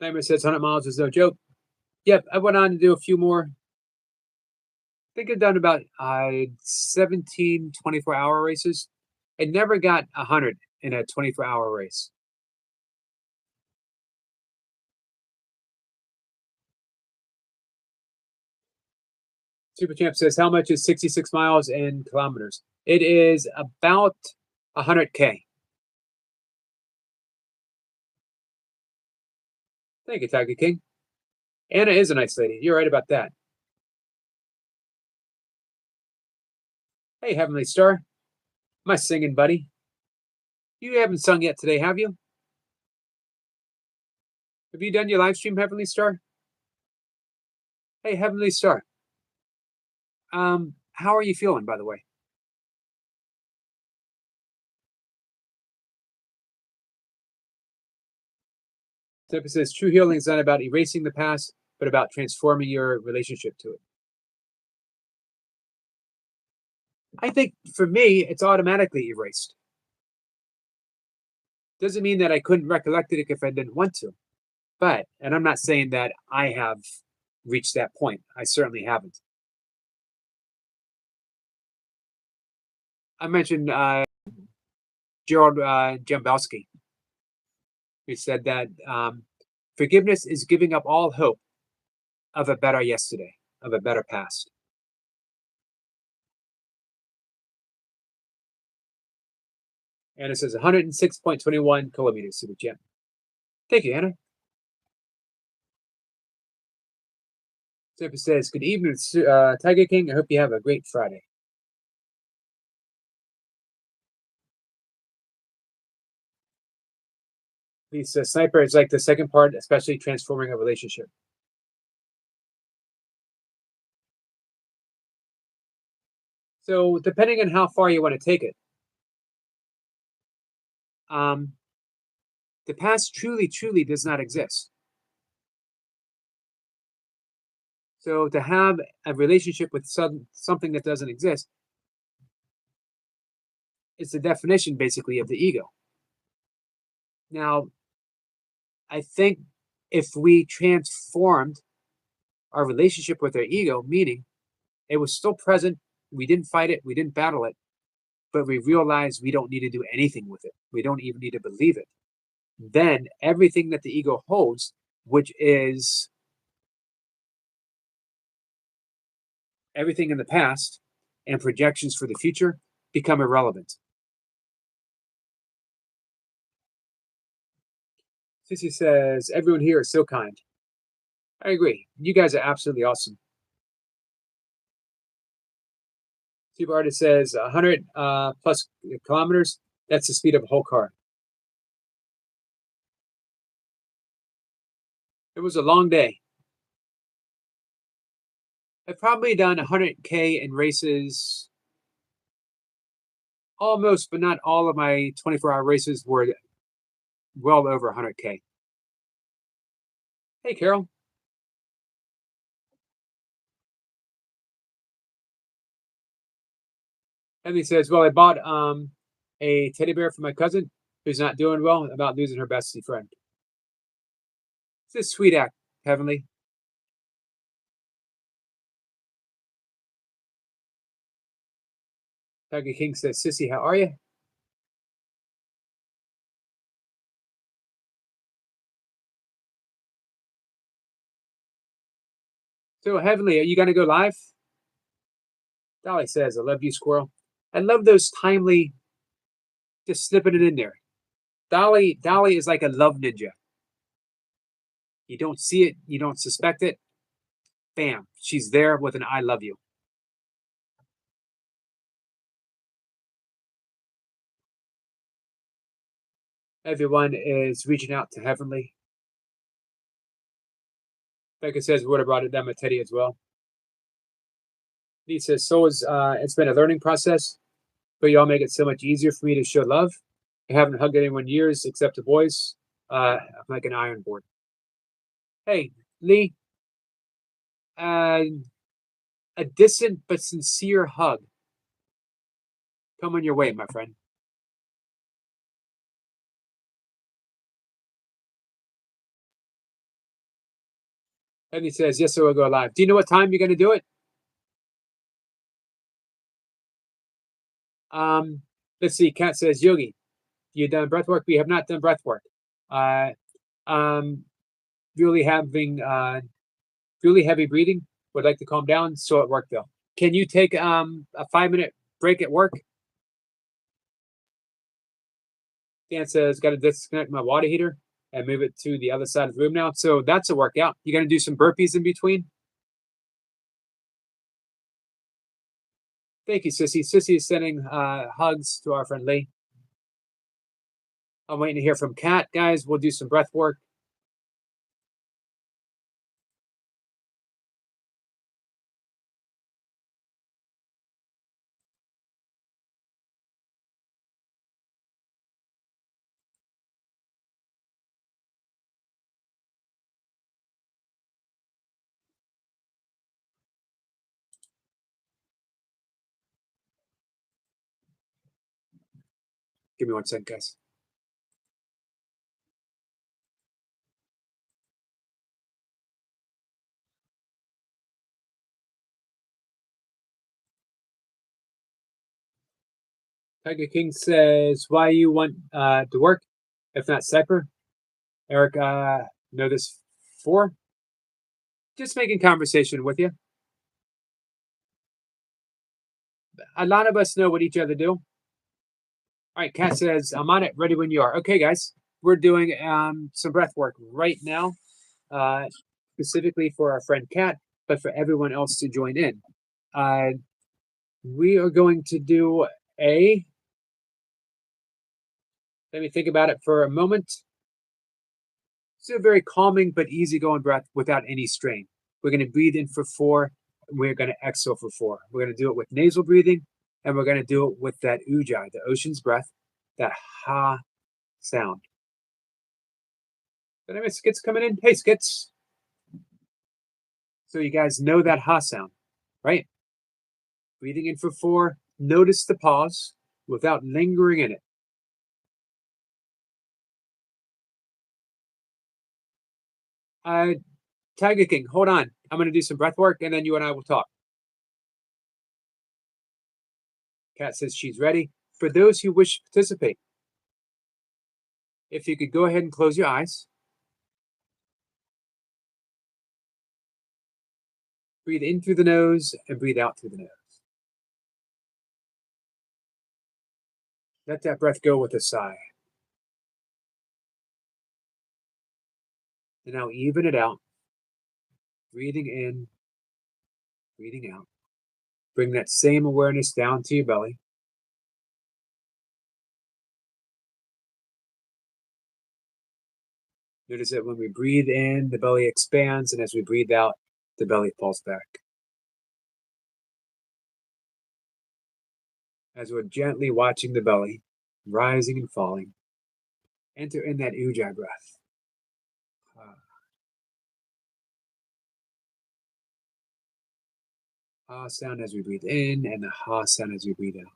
Nightmare says 100 miles is no joke. Yep, I went on to do a few more. I think I've done about 17 24-hour races. I never got 100 in a 24-hour race. Super Champ says, how much is 66 miles in kilometers? It is about 100K. Thank you, Tiger King. Anna is a nice lady. You're right about that. Hey, Heavenly Star. My singing buddy. You haven't sung yet today, have you? Have you done your live stream, Heavenly Star? Hey, Heavenly Star. How are you feeling, by the way? Tempa says, true healing is not about erasing the past, but about transforming your relationship to it. I think for me, it's automatically erased. Doesn't mean that I couldn't recollect it if I didn't want to. But, and I'm not saying that I have reached that point. I certainly haven't. I mentioned Gerald Jambowski, who said that forgiveness is giving up all hope of a better yesterday, of a better past. And it says 106.21 kilometers to the gym. Thank you, Anna. Zipper says, good evening, Tiger King. I hope you have a great Friday. Lisa, Sniper is like the second part, especially transforming a relationship. So, depending on how far you want to take it, um, the past truly does not exist. So, to have a relationship with something that doesn't exist is the definition, basically, of the ego. Now, I think if we transformed our relationship with our ego, meaning it was still present, we didn't fight it, we didn't battle it, but we realized we don't need to do anything with it. We don't even need to believe it. Then everything that the ego holds, which is everything in the past and projections for the future, become irrelevant. Sissy says, everyone here is so kind. I agree. You guys are absolutely awesome. Super Artist says 100 plus kilometers. That's the speed of a whole car. It was a long day. I've probably done 100K in races, almost, but not all of my 24-hour races were well over 100K. Hey, Carol. Emily says, well, I bought a teddy bear for my cousin who's not doing well about losing her bestie friend. It's a sweet act, Heavenly. Tiger King says, Sissy, how are you? So, Heavenly, are you going to go live? Dolly says, I love you, Squirrel. I love those timely, just slipping it in there. Dolly is like a love ninja. You don't see it, you don't suspect it. Bam, she's there with an I love you. Everyone is reaching out to Heavenly. Becca says, would have brought them a teddy as well. Lee says, so is, it's been a learning process, but y'all make it so much easier for me to show love. I haven't hugged anyone in years except the boys. I'm like an iron board. Hey, Lee, uh, a distant but sincere hug coming your way, my friend. And he says, yes, so we'll go live. Do you know what time you're going to do it? Let's see. Kat says, Yogi, you done breath work? We have not done breath work. Uh, um, really having really heavy breathing. Would like to calm down. So at work though. Can you take a 5-minute break at work? Dan says, got to disconnect my water heater and move it to the other side of the room now. So that's a workout. You going to do some burpees in between? Thank you, Sissy. Sissy is sending hugs to our friend Lee. I'm waiting to hear from Kat. Guys, we'll do some breath work. Give me 1 second, guys. Tiger King says, why you want to work, if not Cypher? Eric, know this for? Just making conversation with you. A lot of us know what each other do. All right, Kat says, I'm on it, ready when you are. Okay, guys, we're doing some breath work right now, specifically for our friend Kat, but for everyone else to join in. We are going to do let me think about it for a moment. It's a very calming but easygoing breath without any strain. We're going to breathe in for 4, and we're going to exhale for 4. We're going to do it with nasal breathing, and we're going to do it with that ujjayi, the ocean's breath, that ha sound. Did I miss Skits coming in? Hey, Skits. So you guys know that ha sound, right? Breathing in for 4, notice the pause without lingering in it. Tiger King, hold on. I'm going to do some breath work, and then you and I will talk. Kat says she's ready. For those who wish to participate, if you could go ahead and close your eyes. Breathe in through the nose and breathe out through the nose. Let that breath go with a sigh. And now even it out. Breathing in, breathing out. Bring that same awareness down to your belly. Notice that when we breathe in, the belly expands, and as we breathe out, the belly falls back. As we're gently watching the belly rising and falling, enter in that ujjayi breath. Ha sound as we breathe in, and the ha sound as we breathe out.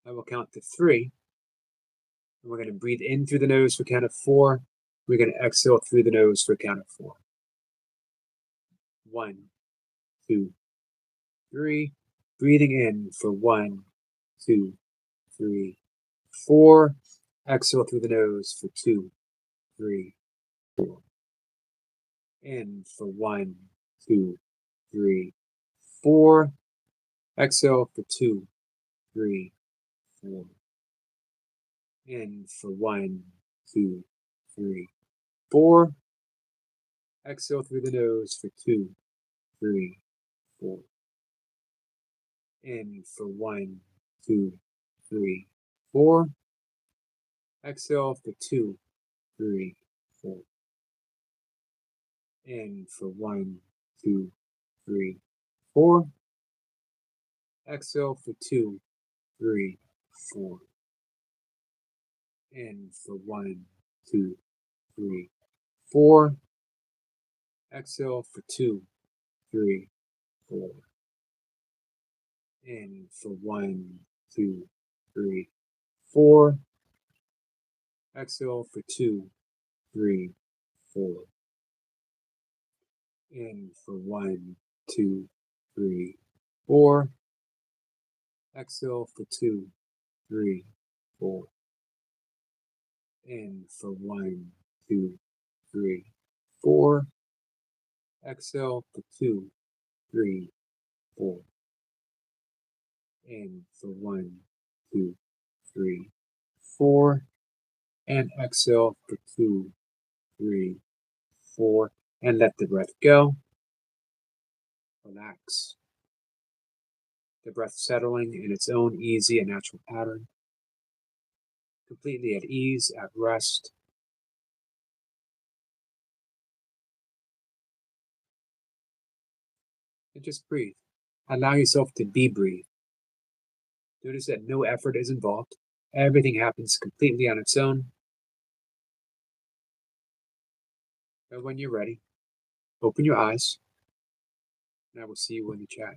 I will count to 3. And we're going to breathe in through the nose for a count of 4. We're going to exhale through the nose for a count of 4. 1, 2, 3. Breathing in for 1, 2, 3, 4. Exhale through the nose for 2, 3, 4. In for 1, 2, 3, 4. Exhale for 2, 3, 4. In for 1, 2, 3, 4. Exhale through the nose for 2, 3, 4. In for 1, 2, 3, 4. Exhale for 2, 3, 4. In for 1, 2, 3, 4. Exhale for 2, 3, 4. In for 1, 2, 3, 4. Exhale for 2, 3, 4. In for 1, 2, 3, 4. Exhale for 2, 3, 4. In for 1, 2, 3, 4. Exhale for 2, 3, 4. In for 1, 2, 3, 4. Exhale for 2, 3, 4. In for 1, 2, 3, 4. And exhale for 2, 3, 4. And let the breath go. Relax. The breath settling in its own easy and natural pattern. Completely at ease, at rest. And just breathe. Allow yourself to be breathed. Notice that no effort is involved. Everything happens completely on its own. But when you're ready, open your eyes, and I will see you in the chat.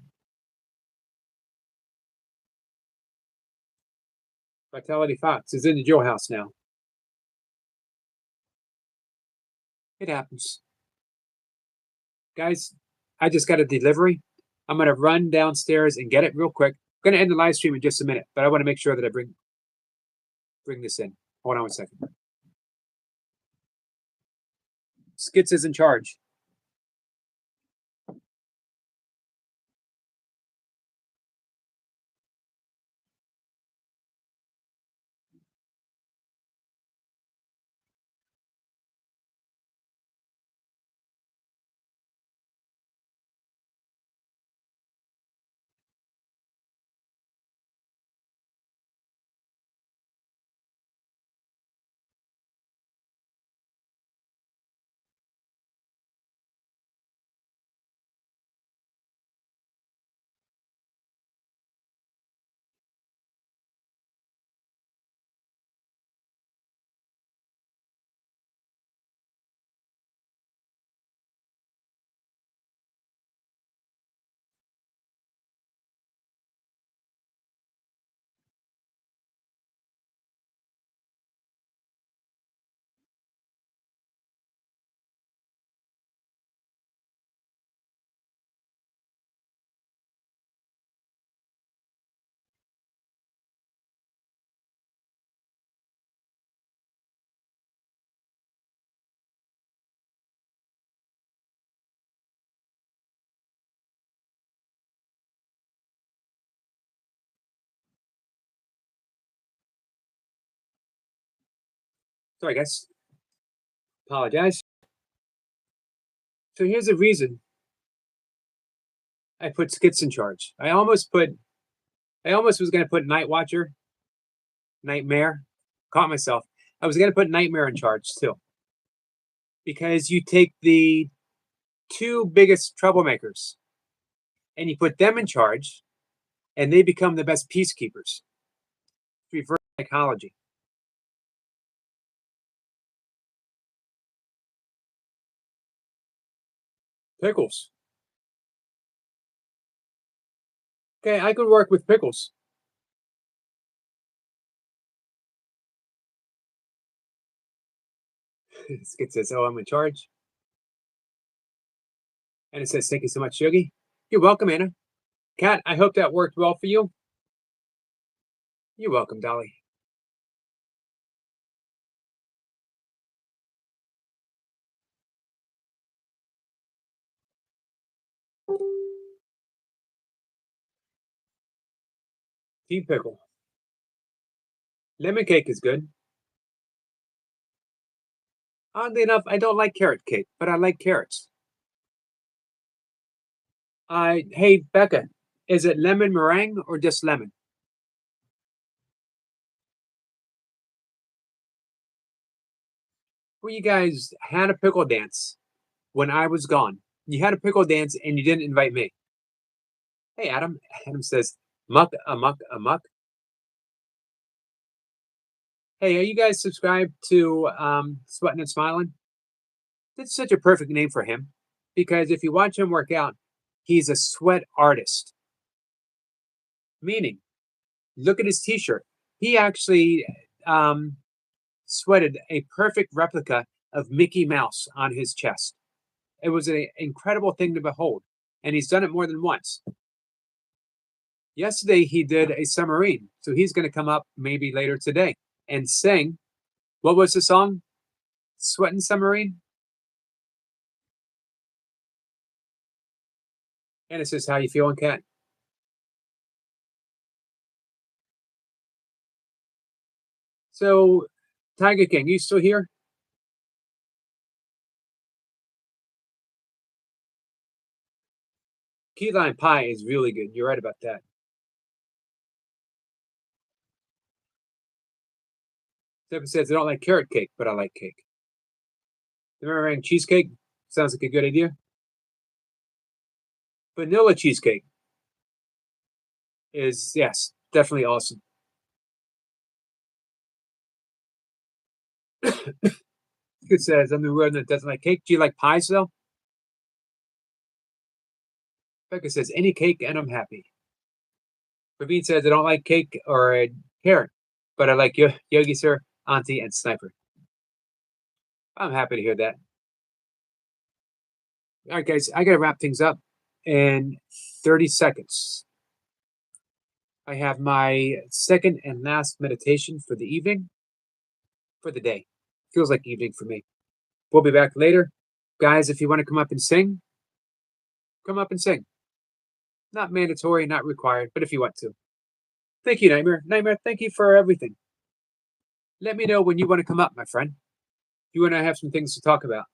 Vitality Fox is in the jailhouse now. It happens. Guys, I just got a delivery. I'm going to run downstairs and get it real quick. I'm going to end the live stream in just a minute, but I want to make sure that I bring this in. Hold on 1 second. Skits is in charge. Sorry, guys. Apologize. So here's the reason I put Skits in charge. I almost was going to put Night Watcher, Nightmare. Caught myself. I was going to put Nightmare in charge too. Because you take the two biggest troublemakers and you put them in charge and they become the best peacekeepers. Reverse psychology. Pickles. Okay, I could work with Pickles. Skit says, "Oh, I'm in charge." And it says, "Thank you so much, Yogi." You're welcome, Anna. Kat, I hope that worked well for you. You're welcome, Dolly. Team Pickle. Lemon cake is good. Oddly enough, I don't like carrot cake, but I like carrots. Hey, Becca, is it lemon meringue or just lemon? Well, you guys had a pickle dance when I was gone. You had a pickle dance and you didn't invite me. Hey, Adam. Adam says, muck, amuck, amuck. Hey, are you guys subscribed to Sweating and Smiling? That's such a perfect name for him because if you watch him work out, he's a sweat artist. Meaning, look at his t-shirt. He actually sweated a perfect replica of Mickey Mouse on his chest. It was an incredible thing to behold, and he's done it more than once. Yesterday, he did a submarine, so he's going to come up maybe later today and sing. What was the song? Sweatin' Submarine? And it says, how you feeling, Kat? So, Tiger King, you still here? Key lime pie is really good. You're right about that. Stephen says, I don't like carrot cake, but I like cake. The meringue cheesecake sounds like a good idea. Vanilla cheesecake is, yes, definitely awesome. It says, I'm the one that doesn't like cake. Do you like pies, though? Becca says, any cake and I'm happy. Praveen says, I don't like cake or a carrot. but I like Yogi Sir, Auntie, and Sniper. I'm happy to hear that. All right, guys, I gotta wrap things up in 30 seconds. I have my second and last meditation for the evening, for the day. Feels like evening for me. We'll be back later. Guys, if you want to come up and sing, come up and sing. Not mandatory, not required, but if you want to. Thank you, Nightmare. Nightmare, thank you for everything. Let me know when you want to come up, my friend. You and I have some things to talk about.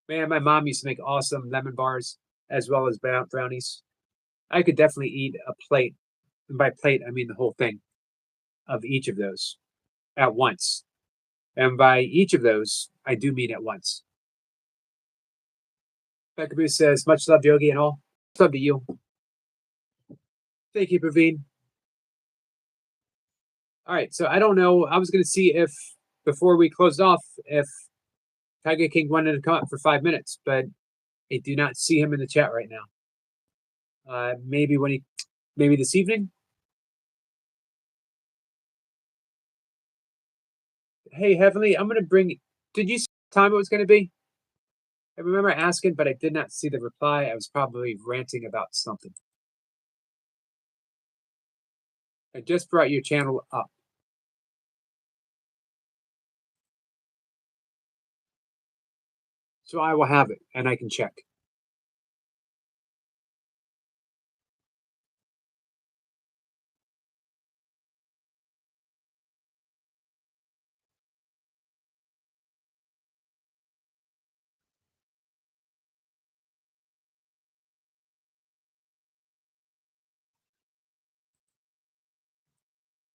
Man, my mom used to make awesome lemon bars as well as brownies. I could definitely eat a plate, and by plate, I mean the whole thing of each of those at once. And by each of those, I do mean at once. Becca Boo says, much love, Yogi, and all. Much love to you. Thank you, Praveen. All right, so I don't know. I was going to see if, before we closed off, if Tiger King wanted to come up for 5 minutes, but I do not see him in the chat right now. Maybe this evening. Hey, Heavenly, I'm going to bring. Did you see what time it was going to be? I remember asking, but I did not see the reply. I was probably ranting about something. I just brought your channel up. So I will have it, and I can check.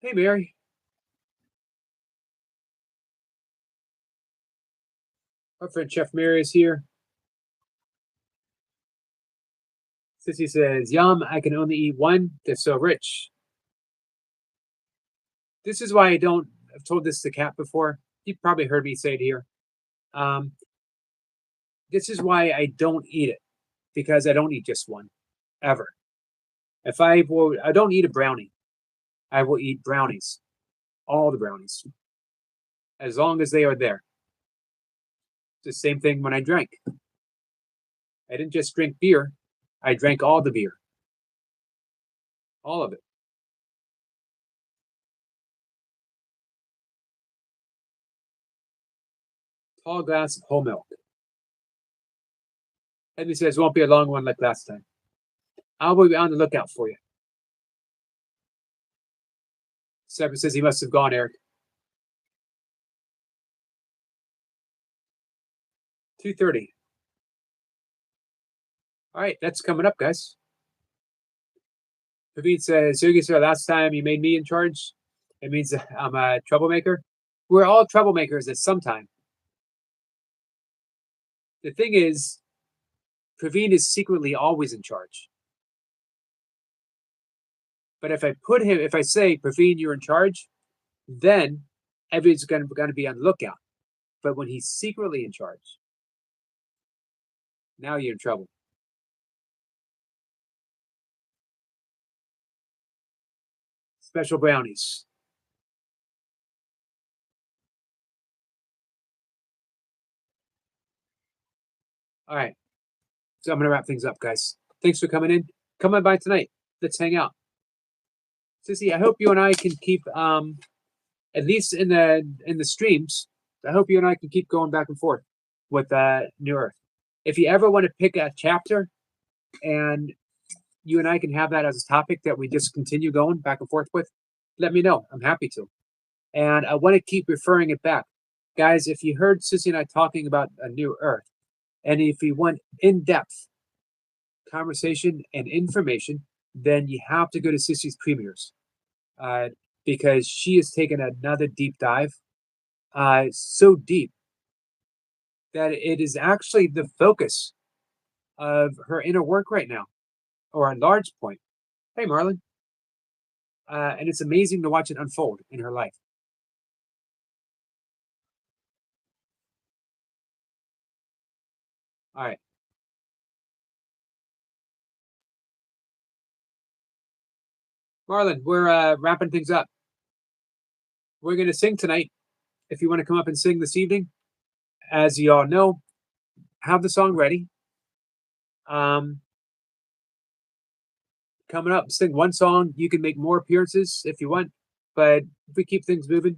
Hey, Mary. Our friend Chef Mary is here. Sissy says, yum, I can only eat one. They're so rich. This is why I've told this to Kat before. You've probably heard me say it here. This is why I don't eat it, because I don't eat just one, ever. I don't eat a brownie. I will eat brownies, all the brownies, as long as they are there. It's the same thing when I drank. I didn't just drink beer. I drank all the beer. All of it. Tall glass of whole milk. Edmund says, won't be a long one like last time. I'll be on the lookout for you. Cyber says he must have gone, Eric. 2:30. All right, that's coming up, guys. Praveen says, Yogi sir, last time you made me in charge. It means I'm a troublemaker. We're all troublemakers at some time. The thing is, Praveen is secretly always in charge. But if I say, Praveen, you're in charge, then everyone's going to be on the lookout. But when he's secretly in charge, now you're in trouble. Special brownies. All right. So I'm going to wrap things up, guys. Thanks for coming in. Come on by tonight. Let's hang out. Sissy, I hope you and I can keep, at least in the streams, I hope you and I can keep going back and forth with New Earth. If you ever want to pick a chapter and you and I can have that as a topic that we just continue going back and forth with, let me know. I'm happy to. And I want to keep referring it back. Guys, if you heard Sissy and I talking about a New Earth, and if you want in-depth conversation and information, then you have to go to Sissy's premieres, because she has taken another deep dive, so deep that it is actually the focus of her inner work right now, or a large point. Hey, Marlon. And it's amazing to watch it unfold in her life. All right. Marlon, we're wrapping things up. we're going to sing tonight. If you want to come up and sing this evening, as you all know, have the song ready. Coming up, sing one song. You can make more appearances if you want, but if we keep things moving.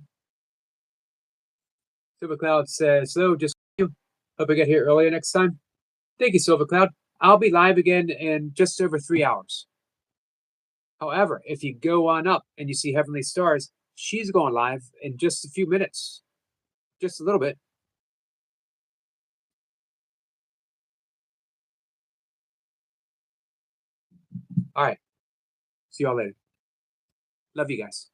Silver Cloud says, so just you. Hope I get here earlier next time. Thank you, Silver Cloud. I'll be live again in just over 3 hours. However, if you go on up and you see Heavenly Stars, she's going live in just a few minutes, just a little bit. All right. See y'all later. Love you guys.